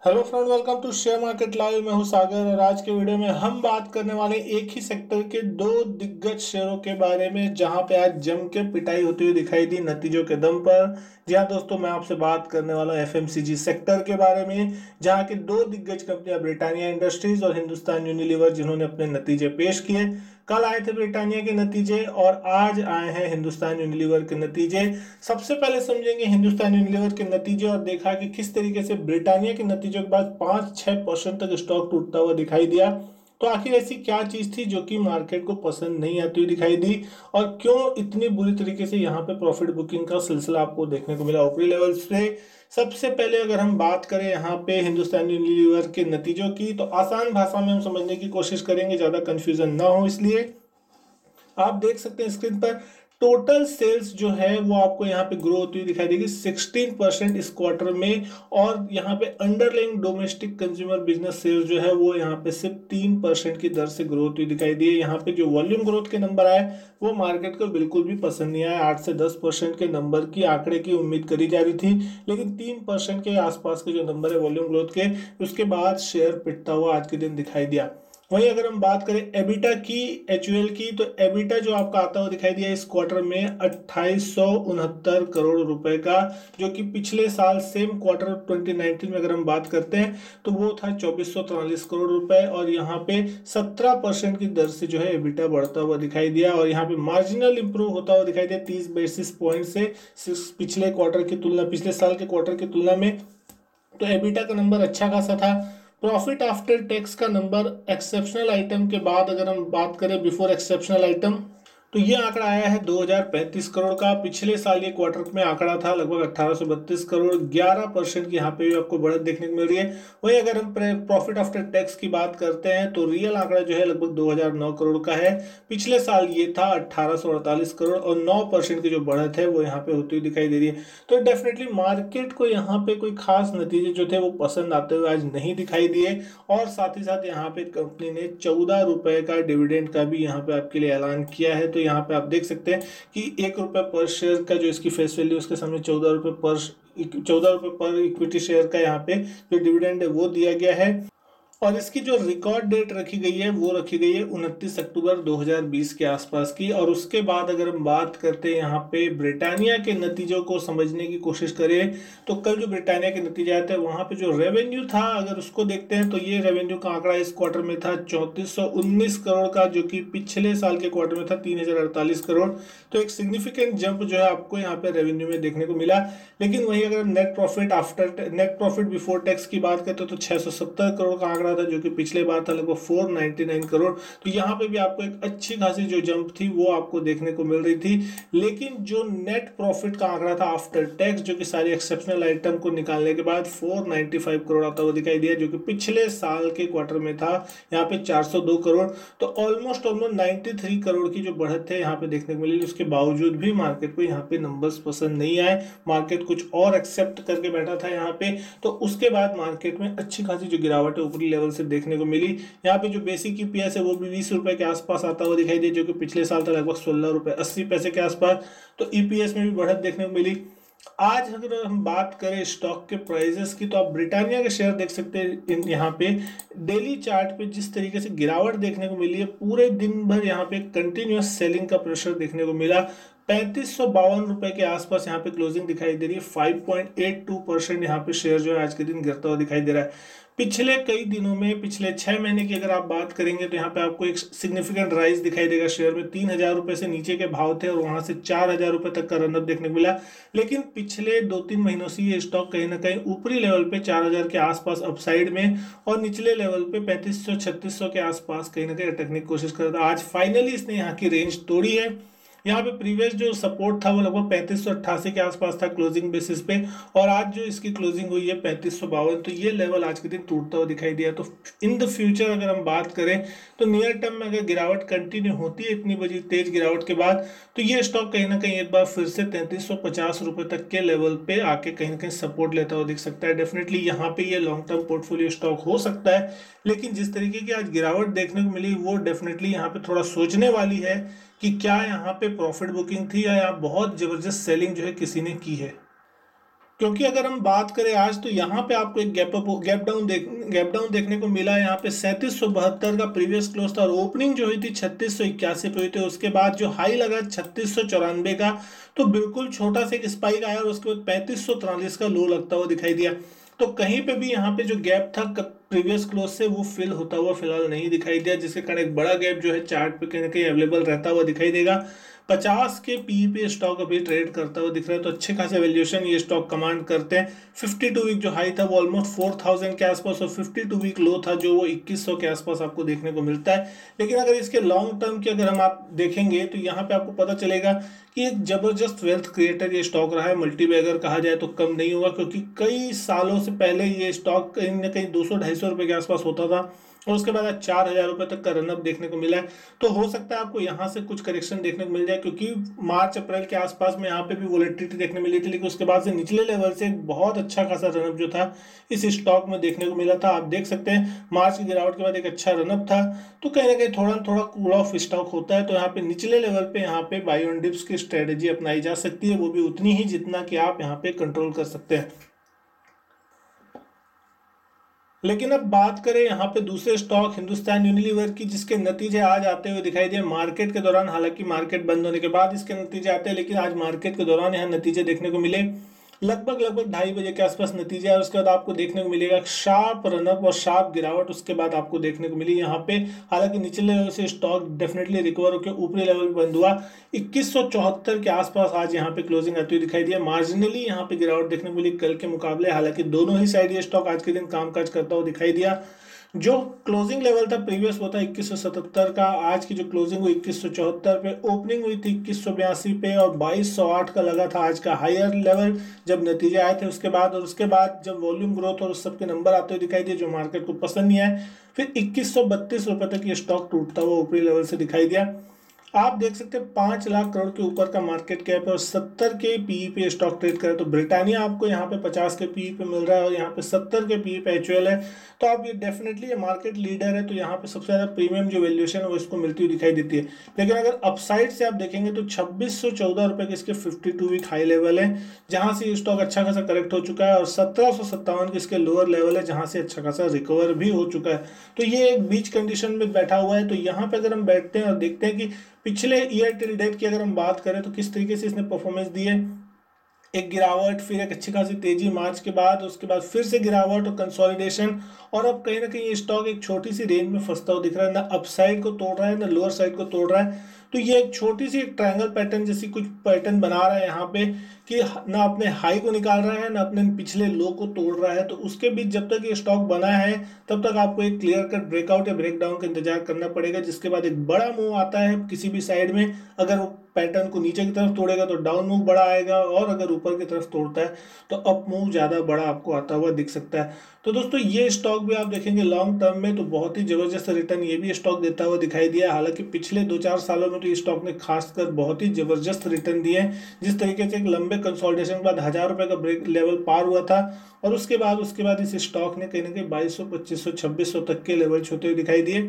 Hello friend, welcome to share market live. मैं हूं सागर और आज के वीडियो में हम बात करने वाले एक ही सेक्टर के दो दिग्गज शेयरों के बारे में, जहां पे आज जम के पिटाई होती हुई दिखाई दी नतीजों के दम पर। जी हाँ दोस्तों, मैं आपसे बात करने वाला एफएमसीजी सेक्टर के बारे में, जहां की दो दिग्गज कंपनियां ब्रिटानिया इंडस्ट्रीज और हिंदुस्तान यूनिलीवर, जिन्होंने अपने नतीजे पेश किए। कल आए थे ब्रिटानिया के नतीजे और आज आए हैं हिंदुस्तान यूनिलीवर के नतीजे। सबसे पहले समझेंगे हिंदुस्तान यूनिलीवर के नतीजे और देखा कि किस तरीके से ब्रिटानिया के नतीजों के बाद 5-6% तक स्टॉक टूटता हुआ दिखाई दिया। तो आखिर ऐसी क्या चीज थी जो कि मार्केट को पसंद नहीं आती हुई दिखाई दी, और क्यों इतनी बुरी तरीके से यहाँ पे प्रॉफिट बुकिंग का सिलसिला आपको देखने को मिला ऊपरी लेवल से। सबसे पहले अगर हम बात करें यहाँ पे हिंदुस्तान यूनिलीवर के नतीजों की, तो आसान भाषा में हम समझने की कोशिश करेंगे, ज्यादा कंफ्यूजन ना हो इसलिए। आप देख सकते हैं स्क्रीन पर टोटल सेल्स जो है वो आपको यहाँ पे ग्रो होती हुई दिखाई देगी 16% इस क्वार्टर में। और यहाँ पे underlying domestic consumer business sales जो है वो यहाँ पे सिर्फ 3% की दर से ग्रोथ हुई दिखाई दी है। यहाँ पे जो वॉल्यूम ग्रोथ के नंबर आए वो मार्केट को बिल्कुल भी पसंद नहीं आया। 8 से 10% के नंबर की आंकड़े की उम्मीद करी जा रही थी, लेकिन 3% के आसपास के जो नंबर है वॉल्यूम ग्रोथ के, उसके बाद शेयर पिटता हुआ आज के दिन दिखाई दिया। वहीं अगर हम बात करें एबिटा की, एचयूएल की, तो एबिटा जो आपका आता हुआ दिखाई दिया इस क्वार्टर में 2869 करोड़ रुपए का, जो कि पिछले साल सेम क्वार्टर 2019 में अगर हम बात करते हैं तो वो था 2443 करोड़ रुपए। और यहाँ पे 17% की दर से जो है एबिटा बढ़ता हुआ दिखाई दिया, और यहाँ पे मार्जिनल इंप्रूव होता हुआ दिखाई दिया 30 बेसिस पॉइंट से पिछले क्वार्टर की तुलना, पिछले साल के क्वार्टर की तुलना में। तो एबिटा का नंबर अच्छा खासा था। प्रॉफिट आफ्टर टैक्स का नंबर एक्सेप्शनल आइटम के बाद अगर हम बात करें बिफोर एक्सेप्शनल आइटम, तो ये आंकड़ा आया है 2035 करोड़ का। पिछले साल ये क्वार्टर में आंकड़ा था लगभग 1832 करोड़। 11% की यहाँ पे भी आपको बढ़त देखने को मिल रही है। वहीं अगर हम प्रॉफिट आफ्टर टैक्स की बात करते हैं तो रियल आंकड़ा जो है लगभग 2009 करोड़ का है। पिछले साल ये था 1848 करोड़, और 9% की जो बढ़त है वो यहाँ पे होती हुई दिखाई दे रही है। तो डेफिनेटली मार्केट को यहाँ पे कोई खास नतीजे जो थे वो पसंद आते हुए आज नहीं दिखाई दिए। और साथ ही साथ यहाँ पे कंपनी ने 14 रुपए का डिविडेंड का भी यहाँ पे आपके लिए ऐलान किया है। तो यहाँ पे आप देख सकते हैं कि 1 रुपए पर शेयर का जो इसकी फेस वैल्यू, उसके सामने 14 रुपए पर इक्विटी शेयर का यहाँ पे जो डिविडेंड है वो दिया गया है। और इसकी जो रिकॉर्ड डेट रखी गई है वो रखी गई है 29 अक्टूबर 2020 के आसपास की। और उसके बाद अगर हम बात करते हैं यहाँ पे ब्रिटानिया के नतीजों को समझने की कोशिश करें, तो कल जो ब्रिटानिया के नतीजे आए थे वहां पे जो रेवेन्यू था अगर उसको देखते हैं तो ये रेवेन्यू का आंकड़ा इस क्वार्टर में था 3419 करोड़ का, जो कि पिछले साल के क्वार्टर में था 3048 करोड़। तो एक सिग्निफिकेंट जंप जो है आपको यहाँ पे रेवेन्यू में देखने को मिला। लेकिन वही अगर नेट प्रॉफिट बिफोर टैक्स की बात करते तो 670 करोड़ का आंकड़ा था, जो कि पिछले बार था लगभग 499 करोड़। तो यहाँ पे भी आपको एक अच्छी खासी जो जंप थी वो आपको देखने को मिल रही थी। लेकिन जो नेट प्रॉफिट का आंकड़ा था आफ्टर टैक्स, जो कि सारी एक्सेप्शनल आइटम को निकालने के बाद 495 करोड़ आता हुआ दिखाई दिया, जो कि पिछले साल के क्वार्टर में था यहाँ पे 402 करोड़। तो ऑलमोस्ट 93 करोड़ की जो बढ़त है यहाँ पे देखने को मिली। उसके बावजूद भी मार्केट को यहाँ पे नंबर्स पसंद नहीं आए, मार्केट कुछ और एक्सेप्ट करके बैठा था यहाँ पे। तो उसके बाद मार्केट में अच्छी खासी जो गिरावट है ऊपरी लेवल से देखने को मिली। यहाँ पे जो बेसिक ईपीएस है वो भी 20 रुपए के आसपास आता हुआ दिखाई दिया, जो कि पिछले साल था लगभग 16 रुपए 80 पैसे के आसपास। तो ईपीएस में भी बढ़त देखने को मिली। आज अगर हम बात करें स्टॉक के प्राइजेस की, तो आप ब्रिटानिया के शेयर देख सकते हैं यहाँ पे डेली चार्ट पे जिस तरीके से गिरावट देखने को मिली है। पूरे दिन भर यहाँ पे कंटिन्यूअस सेलिंग का प्रेशर देखने को मिला। 3552 रुपए के आसपास यहाँ पे क्लोजिंग दिखाई दे रही है। 5.82% यहाँ पे शेयर जो है आज के दिन गिरता हुआ दिखाई दे रहा है। पिछले कई दिनों में, पिछले 6 महीने की अगर आप बात करेंगे तो यहाँ पे आपको एक सिग्निफिकेंट राइज दिखाई देगा। शेयर में 3000 रुपए से नीचे के भाव थे और वहां से 4000 रुपए तक का रनअप देखने को मिला। लेकिन पिछले 2-3 महीनों से ये स्टॉक कहीं ना कहीं ऊपरी लेवल पे 4000 के आसपास अपसाइड में, और निचले लेवल पे 3500-3600 के आसपास कहीं ना कहीं अटकने की कोशिश कर रहा था। आज फाइनली इसने यहाँ की रेंज तोड़ी है। यहाँ पे प्रीवियस जो सपोर्ट था वो लगभग 3588 के आसपास था क्लोजिंग बेसिस पे, और आज जो इसकी क्लोजिंग हुई है 3552। तो ये लेवल आज के दिन टूटता हुआ दिखाई दिया। तो इन द फ्यूचर अगर हम बात करें तो नियर टर्म में अगर गिरावट कंटिन्यू होती है इतनी बड़ी तेज गिरावट के बाद, तो ये स्टॉक कहीं ना कहीं एक बार फिर से 3350 रुपए तक के लेवल पे आके कहीं ना कहीं सपोर्ट लेता हुआ दिख सकता है। डेफिनेटली यहाँ पे ये लॉन्ग टर्म पोर्टफोलियो स्टॉक हो सकता है। लेकिन जिस तरीके की आज गिरावट देखने को मिली वो डेफिनेटली यहाँ पे थोड़ा सोचने वाली है कि क्या यहाँ पे प्रॉफिट बुकिंग थी या यहाँ बहुत जबरदस्त सेलिंग जो है किसी ने की है। क्योंकि अगर हम बात करें आज, तो यहाँ पे आपको एक गैप डाउन देखने को मिला। यहाँ पे 3772 का प्रीवियस क्लोज था और ओपनिंग जो हुई थी 3681 पे हुई थी। उसके बाद जो हाई लगा 3694 का, तो बिल्कुल छोटा सा एक स्पाइक आया और उसके बाद 3543 का लो लगता हुआ दिखाई दिया। तो कहीं पे भी यहाँ पे जो गैप था प्रीवियस क्लोज से, वो फिल होता हुआ फिलहाल नहीं दिखाई दिया, जिसके कारण एक बड़ा गैप जो है चार्ट पे कहीं ना कहीं अवेलेबल रहता हुआ दिखाई देगा। 50 के पी पे स्टॉक अभी ट्रेड करता हुआ दिख रहा है, तो अच्छे खासे वैल्यूएशन ये स्टॉक कमांड करते हैं। 52 वीक जो हाई था वो ऑलमोस्ट 4000 के आसपास और 52 वीक लो था जो वो 2100 के आसपास आपको देखने को मिलता है। लेकिन अगर इसके लॉन्ग टर्म की अगर हम आप देखेंगे, तो यहाँ पे आपको पता चलेगा कि एक जबरदस्त वेल्थ क्रिएटर ये स्टॉक रहा है। मल्टीबैगर कहा जाए तो कम नहीं हुआ, क्योंकि कई सालों से पहले ये स्टॉक कहीं ना कहीं 200-250 रुपए के आसपास होता था और उसके बाद आज 4000 रुपए तक का रनअप देखने को मिला है। तो हो सकता है आपको यहाँ से कुछ करेक्शन देखने को मिल जाए, क्योंकि मार्च अप्रैल के आसपास में यहाँ पे भी वोलेटिलिटी देखने मिली थी, लेकिन उसके बाद से निचले लेवल से एक बहुत अच्छा खासा रनअप जो था इस स्टॉक में देखने को मिला था। आप देख सकते हैं मार्च की गिरावट के बाद एक अच्छा रनअप था। तो कहीं ना कहीं थोड़ा थोड़ा कूल ऑफ स्टॉक होता है, तो यहाँ पे निचले लेवल पे यहाँ पे बाय ऑन डिप्स की स्ट्रेटेजी अपनाई जा सकती है, वो भी उतनी ही जितना कि आप यहाँ पे कंट्रोल कर सकते हैं। लेकिन अब बात करें यहाँ पे दूसरे स्टॉक हिंदुस्तान यूनिलीवर की, जिसके नतीजे आज आते हुए दिखाई दिए मार्केट के दौरान। हालांकि मार्केट बंद होने के बाद इसके नतीजे आते हैं, लेकिन आज मार्केट के दौरान यहाँ नतीजे देखने को मिले। लगभग लगभग 2:30 बजे के आसपास नतीजे आए। उसके बाद आपको देखने को मिलेगा शार्प रनअप और शार्प गिरावट उसके बाद आपको देखने को मिली यहाँ पे। हालांकि निचले लेवल से स्टॉक डेफिनेटली रिकवर होकर ऊपरी लेवल पे बंद हुआ। 2174 के आसपास आज यहाँ पे क्लोजिंग आती हुई दिखाई दिया। मार्जिनली यहाँ पे गिरावट देखने को मिली कल के मुकाबले। हालांकि दोनों ही साइड ये स्टॉक आज के दिन कामकाज करता हुआ दिखाई दिया। जो क्लोजिंग लेवल था प्रीवियस वो था 2177 का। आज की जो क्लोजिंग हुई 2174 पे, ओपनिंग हुई थी 2182 पे और 2208 का लगा था आज का हायर लेवल जब नतीजे आए थे उसके बाद। और उसके बाद जब वॉल्यूम ग्रोथ और उस सब के नंबर आते हुए दिखाई दिए जो मार्केट को पसंद नहीं आए, फिर 2132 रुपए तक ये स्टॉक टूटता हुआ ऊपरी लेवल से दिखाई दिया। आप देख सकते हैं 5 लाख करोड़ के ऊपर का मार्केट कैप है और 70 के पीई पे स्टॉक ट्रेड करे। तो ब्रिटानिया आपको यहाँ पे 50 के पीई पे मिल रहा है और यहाँ पे 70 के पीई पे एचयूएल है। तो आप ये डेफिनेटली ये मार्केट लीडर है, तो यहाँ पे सबसे ज्यादा प्रीमियम जो वैल्यूएशन है वो इसको मिलती हुई दिखाई देती है। लेकिन अगर अपसाइड से आप देखेंगे तो 2614 रुपए के इसके 52 वीक हाई लेवल है, जहां से स्टॉक अच्छा खासा करेक्ट हो चुका है, और 1757 के इसके लोअर लेवल है जहां से अच्छा खासा रिकवर भी हो चुका है। तो ये एक बीच कंडीशन में बैठा हुआ है। तो यहाँ पे अगर हम बैठते हैं और देखते हैं कि पिछले ईयर टिल डेट की अगर हम बात करें तो किस तरीके से इसने परफॉर्मेंस दी है। एक गिरावट, फिर एक अच्छी खासी तेजी मार्च के बाद, उसके बाद फिर से गिरावट और कंसोलिडेशन, और अब कहीं ना कहीं ये स्टॉक एक छोटी सी रेंज में फंसता हुआ दिख रहा है। ना अपसाइड को तोड़ रहा है ना लोअर साइड को तोड़ रहा है। तो ये एक छोटी सी एक ट्रायंगल पैटर्न जैसी कुछ पैटर्न बना रहा है यहाँ पे, कि ना अपने हाई को निकाल रहा है ना अपने पिछले लो को तोड़ रहा है। तो उसके बीच जब तक ये स्टॉक बना है तब तक आपको एक क्लियर कट ब्रेकआउट या ब्रेकडाउन का इंतजार करना पड़ेगा, जिसके बाद एक बड़ा मूव आता है किसी भी साइड में। अगर वो पैटर्न को नीचे की तरफ तोड़ेगा तो डाउन मूव बड़ा आएगा, और अगर ऊपर की तरफ तोड़ता है तो अप मूव ज्यादा बड़ा आपको आता हुआ दिख सकता है। तो दोस्तों ये स्टॉक भी आप देखेंगे लॉन्ग टर्म में तो बहुत ही जबरदस्त रिटर्न ये भी स्टॉक देता हुआ दिखाई दिया। हालांकि पिछले 2-4 सालों में तो ये स्टॉक ने खासकर बहुत ही जबरदस्त रिटर्न दिए हैं। जिस तरीके से एक लंबे कंसोलिडेशन के बाद 1000 रुपए का ब्रेक लेवल पार हुआ था, और उसके बाद इस स्टॉक ने कहीं ना कहीं 2200, 2500, 2600 तक के लेवल छूते हुए दिखाई दिए।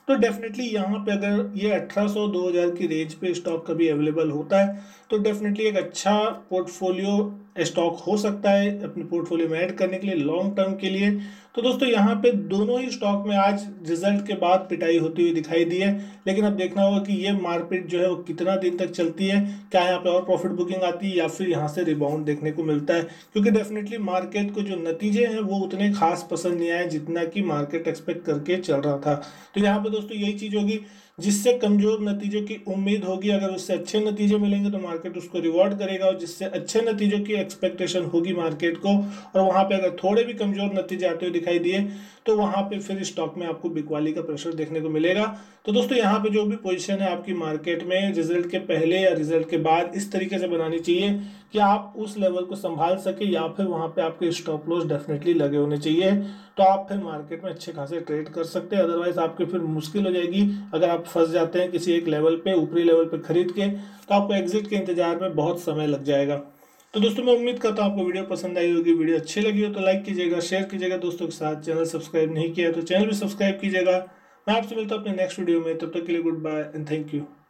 तो डेफिनेटली यहाँ पे अगर ये 1800, 2000 की रेंज पे स्टॉक कभी अवेलेबल होता है तो डेफिनेटली एक अच्छा पोर्टफोलियो स्टॉक हो सकता है अपने पोर्टफोलियो में ऐड करने के लिए लॉन्ग टर्म के लिए। तो दोस्तों यहाँ पे दोनों ही स्टॉक में आज रिजल्ट के बाद पिटाई होती हुई दिखाई दी है। लेकिन अब देखना होगा कि ये मार्केट जो है वो कितना दिन तक चलती है, क्या यहाँ पे और प्रॉफिट बुकिंग आती है या फिर यहाँ से रिबाउंड देखने को मिलता है। क्योंकि डेफिनेटली मार्केट को जो नतीजे हैं वो उतने खास पसंद नहीं आए जितना कि मार्केट एक्सपेक्ट करके चल रहा था। तो यहाँ पे दोस्तों यही चीज होगी, जिससे कमजोर नतीजों की उम्मीद होगी अगर उससे अच्छे नतीजे मिलेंगे तो मार्केट उसको रिवॉर्ड करेगा, और जिससे अच्छे नतीजों की एक्सपेक्टेशन होगी मार्केट को और वहां पे अगर थोड़े भी कमजोर नतीजे आते हुए दिखाई दिए तो वहां पे फिर स्टॉक में आपको बिकवाली का प्रेशर देखने को मिलेगा। तो दोस्तों यहाँ पे जो भी पोजीशन है आपकी मार्केट में रिजल्ट के पहले या रिजल्ट के बाद इस तरीके से बनानी चाहिए कि आप उस लेवल को संभाल सके, या फिर वहां पे आपके स्टॉप लॉस डेफिनेटली लगे होने चाहिए। तो आप फिर मार्केट में अच्छे खासे ट्रेड कर सकते हैं। अदरवाइज आपके फिर मुश्किल हो जाएगी अगर आप फंस जाते हैं किसी एक लेवल पे, ऊपरी लेवल पे खरीद के, तो आपको एग्जिट के इंतजार में बहुत समय लग जाएगा। तो दोस्तों मैं उम्मीद करता हूँ आपको वीडियो पसंद आई होगी। वीडियो अच्छी लगी हो तो लाइक कीजिएगा, शेयर कीजिएगा दोस्तों के साथ। चैनल सब्सक्राइब नहीं किया है तो चैनल भी सब्सक्राइब कीजिएगा। मैं आपसे मिलता हूँ अपने नेक्स्ट वीडियो में, तब तक के लिए goodbye and thank you.